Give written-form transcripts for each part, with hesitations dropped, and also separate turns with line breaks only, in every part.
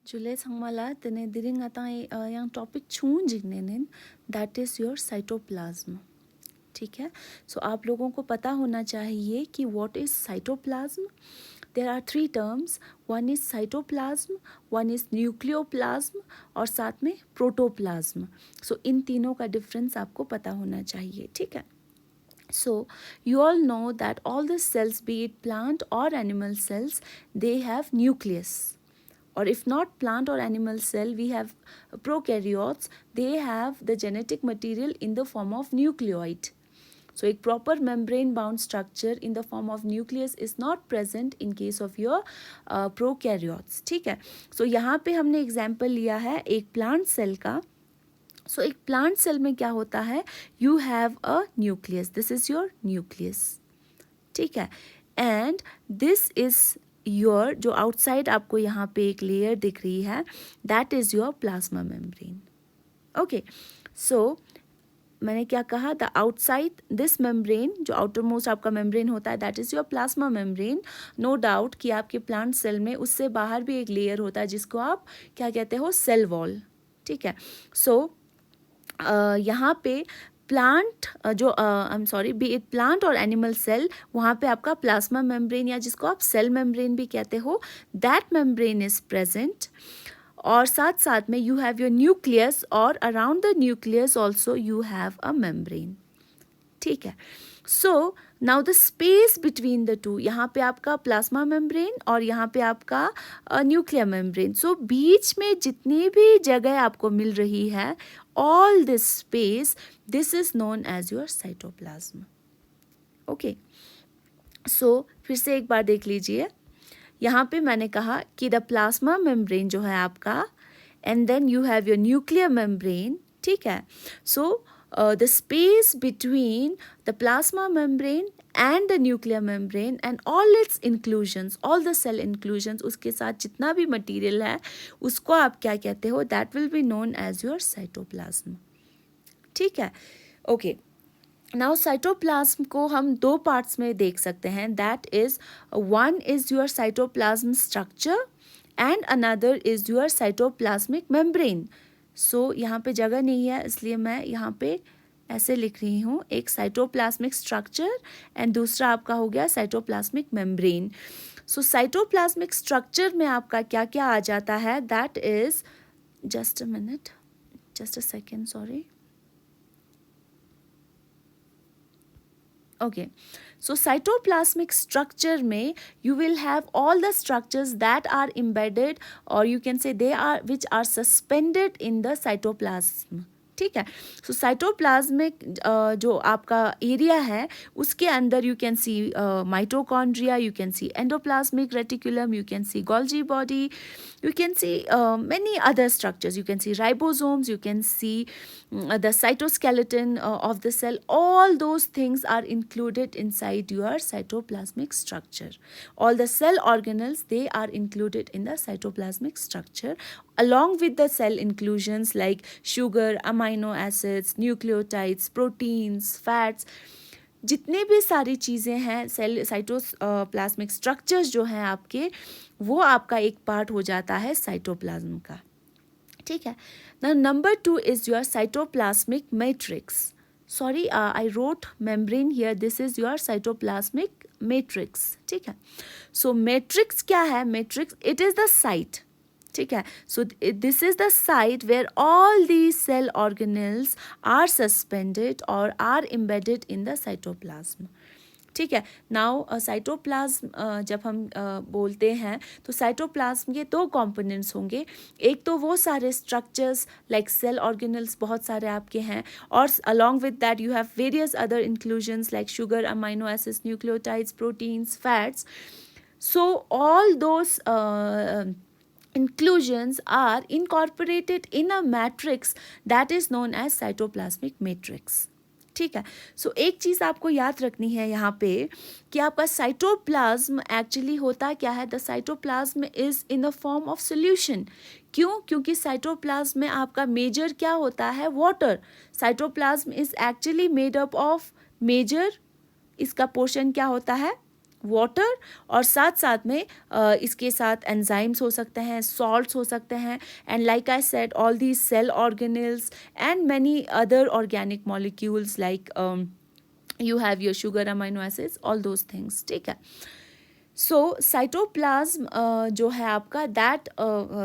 Jules Hangmala tene diring atai yang topic छून जिगनेन that is your cytoplasm. ठीक है, सो आप लोगों को पता होना चाहिए कि what is cytoplasm. There are three terms. One is cytoplasm, one is nucleoplasm और साथ में protoplasm. So इन तीनों का difference आपको पता होना चाहिए. ठीक है, so you all know that all the cells, be it plant or animal cells, they have nucleus. Or if not plant or animal cell, we have prokaryotes, they have the genetic material in the form of nucleoid. So a proper membrane bound structure in the form of nucleus is not present in case of your prokaryotes. ठीक है, so यहाँ पे हमने example लिया है एक plant cell का. सो एक प्लांट सेल में क्या होता है, you have a nucleus, this is your nucleus. ठीक है, एंड दिस इज योर, जो आउटसाइड आपको यहाँ पे एक लेयर दिख रही है, that is your plasma membrane. Okay, so मैंने क्या कहा, द आउटसाइड दिस मेम्ब्रेन, जो आउटर मोस्ट आपका मेम्ब्रेन होता है, that is your plasma membrane. No doubt कि आपके प्लांट सेल में उससे बाहर भी एक लेयर होता है जिसको आप क्या कहते हो, सेल वॉल. ठीक है, सो यहाँ पे प्लांट जो I am sorry, B it plant और एनिमल सेल, वहाँ पे आपका प्लाज्मा मेम्ब्रेन या जिसको आप सेल मेम्ब्रेन भी कहते हो, दैट मेम्ब्रेन इज प्रेजेंट. और साथ साथ में यू हैव योर न्यूक्लियस और around the nucleus also you have a membrane. ठीक है, so now the space between the two, यहाँ पे आपका प्लाज्मा मेम्ब्रेन और यहाँ पे आपका न्यूक्लियर मेम्ब्रेन. सो बीच में जितनी भी जगह आपको मिल रही है, all this space, this is known as your cytoplasm. Okay, so फिर से एक बार देख लीजिए. यहाँ पे मैंने कहा कि द प्लाज्मा मेम्ब्रेन जो है आपका, and then you have your nuclear membrane. ठीक है, सो the space between the plasma membrane and the nuclear membrane and all its inclusions, all the cell inclusions, उसके साथ जितना भी मटीरियल है उसको आप क्या कहते हो, that will be known as your cytoplasm. ठीक है, ओके. नाउ साइटोप्लाज्म को हम दो पार्ट्स में देख सकते हैं, that is one is your cytoplasm structure and another is your cytoplasmic membrane. So यहाँ पे जगह नहीं है इसलिए मैं यहाँ पे ऐसे लिख रही हूँ, एक साइटोप्लाज्मिक स्ट्रक्चर एंड दूसरा आपका हो गया साइटोप्लाज्मिक मेम्ब्रेन. सो साइटोप्लाज्मिक स्ट्रक्चर में आपका क्या क्या आ जाता है, that is, just a minute, just a second, sorry. Okay, so cytoplasmic structure में you will have all the structures that are embedded, or you can say they are, which are suspended in the cytoplasm. ठीक है, सो cytoplasmic जो आपका area है उसके अंदर you can see mitochondria, you can see endoplasmic reticulum, you can see Golgi body, you can see many other structures, you can see ribosomes, you can see the cytoskeleton of the cell. All those things are included inside your cytoplasmic structure. All the cell organelles, they are included in the cytoplasmic structure along with the cell inclusions like sugar, amino acids, nucleotides, proteins, fats. जितने भी सारी चीज़ें हैं cell cytoplasmic structures जो हैं आपके, वो आपका एक पार्ट हो जाता है साइटोप्लाज्म का. ठीक है, now number 2 is your cytoplasmic matrix. Sorry, I wrote membrane here, this is your cytoplasmic matrix. ठीक है, सो मैट्रिक्स क्या है, matrix it is the site. ठीक है, so this is the site where all these cell organelles are suspended और are embedded in the cytoplasm. ठीक है, now cytoplasm जब हम बोलते हैं तो साइटोप्लाज्म के दो कंपोनेंट्स होंगे. एक तो वो सारे स्ट्रक्चर्स लाइक सेल ऑर्गेनल्स बहुत सारे आपके हैं, और along with that you have various other inclusions like sugar, amino acids, nucleotides, proteins, fats. So all those inclusions are incorporated in a matrix that is known as cytoplasmic matrix. ठीक है, सो एक चीज़ आपको याद रखनी है यहाँ पे कि आपका साइटोप्लाज्म एक्चुअली होता क्या है, the cytoplasm is in the form of solution. क्यों, क्योंकि साइटोप्लाज्म में आपका मेजर क्या होता है, water. Cytoplasm is actually made up of major, इसका पोर्शन क्या होता है, वाटर, और साथ साथ में इसके साथ एंजाइम्स हो सकते हैं, सॉल्ट्स हो सकते हैं, and like I said all these cell organelles and many other organic molecules like you have your sugar amino acids, all those things. ठीक है. So cytoplasm जो है आपका that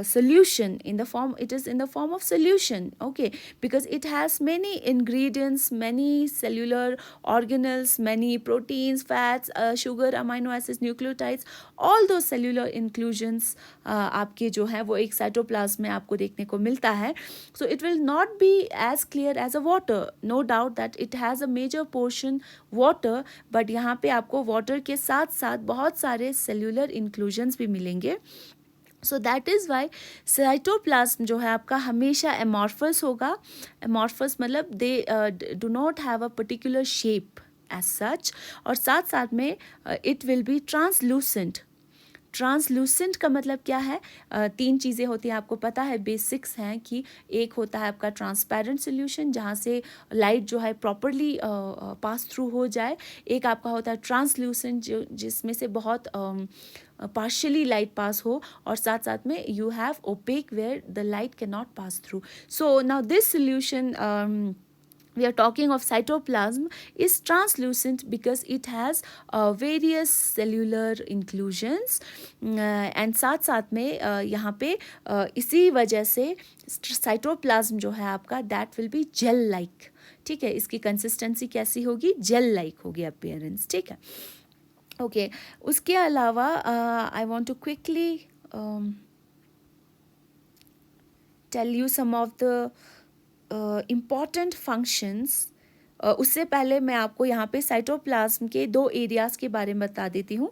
solution in the form, it is in the form of solution, okay, because it has many ingredients, many cellular organelles, many proteins, fats, sugar, amino acids, nucleotides, all those cellular inclusions आपके जो है वो एक cytoplasm में आपको देखने को मिलता है. So it will not be as clear as a water, no doubt that it has a major portion water, but यहाँ पे आपको water के साथ साथ बहुत सारे सेल्यूलर इंक्लूजन्स भी मिलेंगे. So that is why cytoplasm जो है आपका हमेशा एमॉर्फस होगा. एमॉर्फस मतलब they do not have a particular shape as such, और साथ साथ में it will be translucent. Translucent का मतलब क्या है? तीन चीज़ें होती हैं, आपको पता है, बेसिक्स हैं कि एक होता है आपका ट्रांसपेरेंट सोल्यूशन जहाँ से लाइट जो है प्रॉपरली पास थ्रू हो जाए. एक आपका होता है ट्रांसलूसेंट जो जिसमें से बहुत partially light pass हो, और साथ साथ में you have opaque where the light cannot pass through. So now this solution we are talking of cytoplasm is translucent because it has various cellular inclusions, and साथ साथ में यहाँ पे इसी वजह से cytoplasm जो है आपका that will be gel like. ठीक है, इसकी कंसिस्टेंसी कैसी होगी? जेल लाइक होगी अपीयरेंस. ठीक है, ओके. उसके अलावा I want to quickly tell you some of the important functions. उससे पहले मैं आपको यहाँ पे साइटोप्लाज्म के दो एरियाज़ के बारे में बता देती हूँ.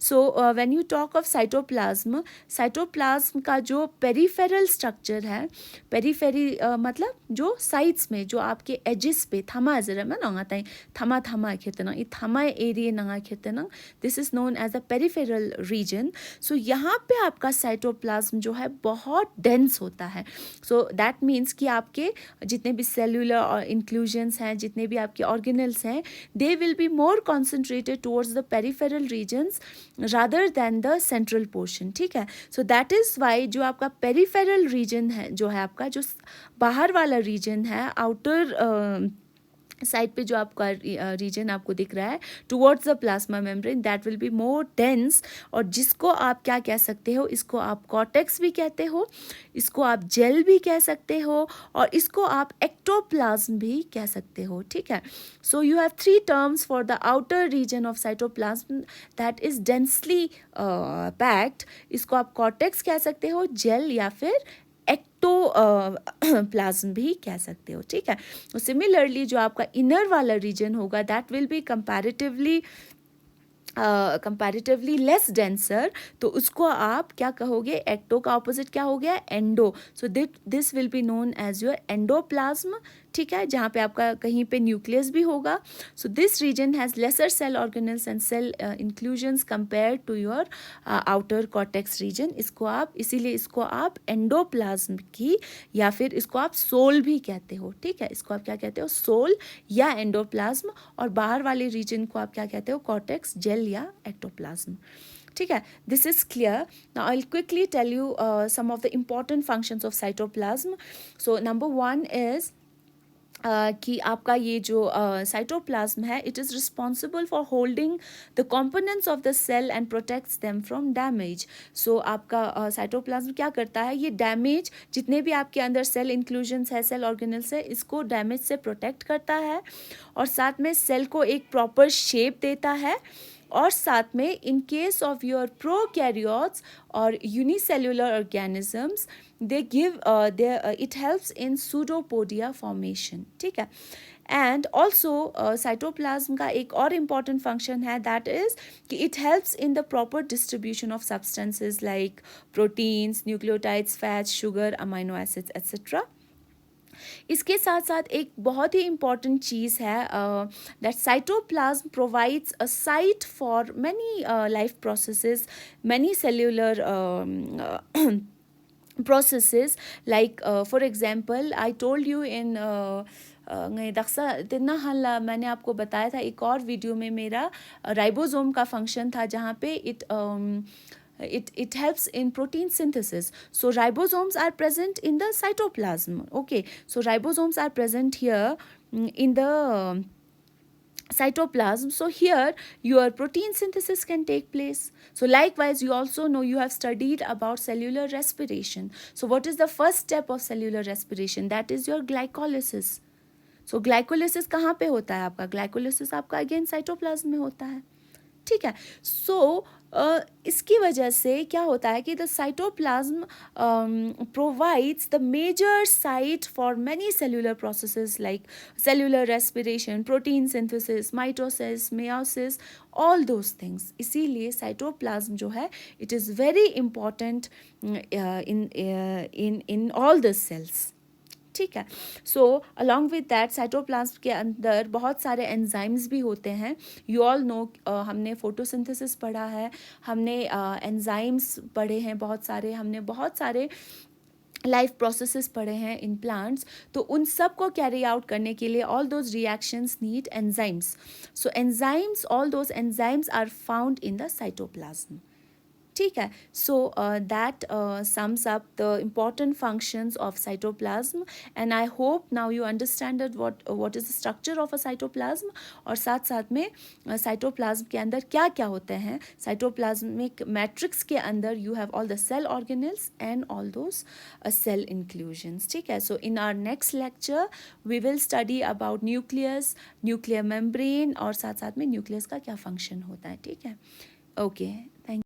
So when you talk of cytoplasm, cytoplasm का जो पेरिफेरल स्ट्रक्चर है, पेरीफेरी मतलब जो साइड्स में, जो आपके एजेस पे थमा जरा में नंगा ताई थमा थमा खेतना, ये थमा एरिया नंगा खेतना, this is known as a peripheral region. So यहाँ पे आपका साइटोप्लाज्म जो है बहुत डेंस होता है. सो दैट मीन्स कि आपके जितने भी सेल्यूलर इंक्लूजन्स हैं, जितने भी आपके ऑर्गेनल्स हैं, they will be more concentrated towards the peripheral regions rather than the central portion. ठीक है, सो दैट इज़ वाई जो आपका पेरिफेरल रीजन है, जो है आपका जो बाहर वाला रीजन है, आउटर साइड पे जो आपका रीजन आपको दिख रहा है towards the plasma membrane, that will be more dense, और जिसको आप क्या कह सकते हो, इसको आप कॉर्टेक्स भी कहते हो, इसको आप जेल भी कह सकते हो, और इसको आप एक्टोप्लाज्म भी कह सकते हो. ठीक है, so you have three terms for the outer region of cytoplasm that is densely packed. इसको आप कॉर्टेक्स कह सकते हो, जेल, या फिर प्लाज्म भी कह सकते हो. ठीक है, सिमिलरली जो आपका इनर वाला रीजन होगा that will be comparatively less denser, तो उसको आप क्या कहोगे? एक्टो का ऑपोजिट क्या हो गया? Endo. So this will be known as your endoplasm. ठीक है, जहाँ पे आपका कहीं पे न्यूक्लियस भी होगा. So this region has lesser cell organelles and cell inclusions compare to your outer cortex region. इसको आप, इसीलिए इसको आप एंडोप्लाज्म की, या फिर इसको आप सोल भी कहते हो. ठीक है, इसको आप क्या कहते हो? सोल या एंडोप्लाज्म. और बाहर वाले रीजन को आप क्या कहते हो? कॉर्टेक्स, जेल या एक्टोप्लाज्म. ठीक है, this is clear. Now I will quickly tell you some of the important functions of cytoplasm. So number one is कि आपका ये जो साइटोप्लाज्म है, it is responsible for holding the components of the cell and protects them from damage. So आपका cytoplasm क्या करता है? ये डैमेज, जितने भी आपके अंदर सेल इंक्लूजन्स है, सेल ऑर्गेनल्स है, इसको डैमेज से प्रोटेक्ट करता है, और साथ में सेल को एक प्रॉपर शेप देता है, और साथ में in case of your prokaryotes और unicellular organisms, they give it helps in pseudopodia formation. ठीक है, एंड ऑल्सो साइटोप्लाज्म का एक और इम्पॉर्टेंट फंक्शन है, दैट इज कि it helps in the proper distribution of substances like proteins, nucleotides, fats, sugar, amino acids etcetera. इसके साथ साथ एक बहुत ही इम्पॉर्टेंट चीज़ है, that cytoplasm provides a site for many life processes, many cellular processes, like for example I told you in Daksha इतना हल मैंने आपको बताया था एक और वीडियो में मेरा राइबोसोम का फंक्शन था जहाँ पे it helps in protein synthesis. So ribosomes are present in the cytoplasm. Okay, so ribosomes are present here in the cytoplasm. So here your protein synthesis can take place. So likewise, you also know, you have studied about cellular respiration. So what is the first step of cellular respiration? That is your glycolysis. So glycolysis कहाँ पे होता है आपका? Glycolysis आपका again cytoplasm में होता है, ठीक है. सो इसकी वजह से क्या होता है कि the cytoplasm provides the major site for many cellular processes like cellular respiration, protein synthesis, mitosis, meiosis, all those things. इसीलिए साइटोप्लाज्म जो है it is very important in all the cells, ठीक है. So along with that cytoplasm के अंदर बहुत सारे enzymes भी होते हैं. यू ऑल नो, हमने फोटोसिंथेसिस पढ़ा है, हमने एंजाइम्स पढ़े हैं बहुत सारे, हमने बहुत सारे लाइफ प्रोसेसेस पढ़े हैं इन प्लांट्स. तो उन सब को कैरी आउट करने के लिए all those reactions need enzymes. So enzymes, all those enzymes are found in the cytoplasm, ठीक है. So that sums up the important functions of cytoplasm and I hope now you understand what is the structure of a cytoplasm. और साथ साथ में cytoplasm के अंदर क्या क्या होते हैं. साइटोप्लाज्मिक मैट्रिक्स के अंदर you have all the cell organelles and all those cell inclusions, ठीक है. So in our next lecture we will study about nucleus, nuclear membrane और साथ साथ में न्यूक्लियस का क्या फंक्शन होता है, ठीक है. Okay, thank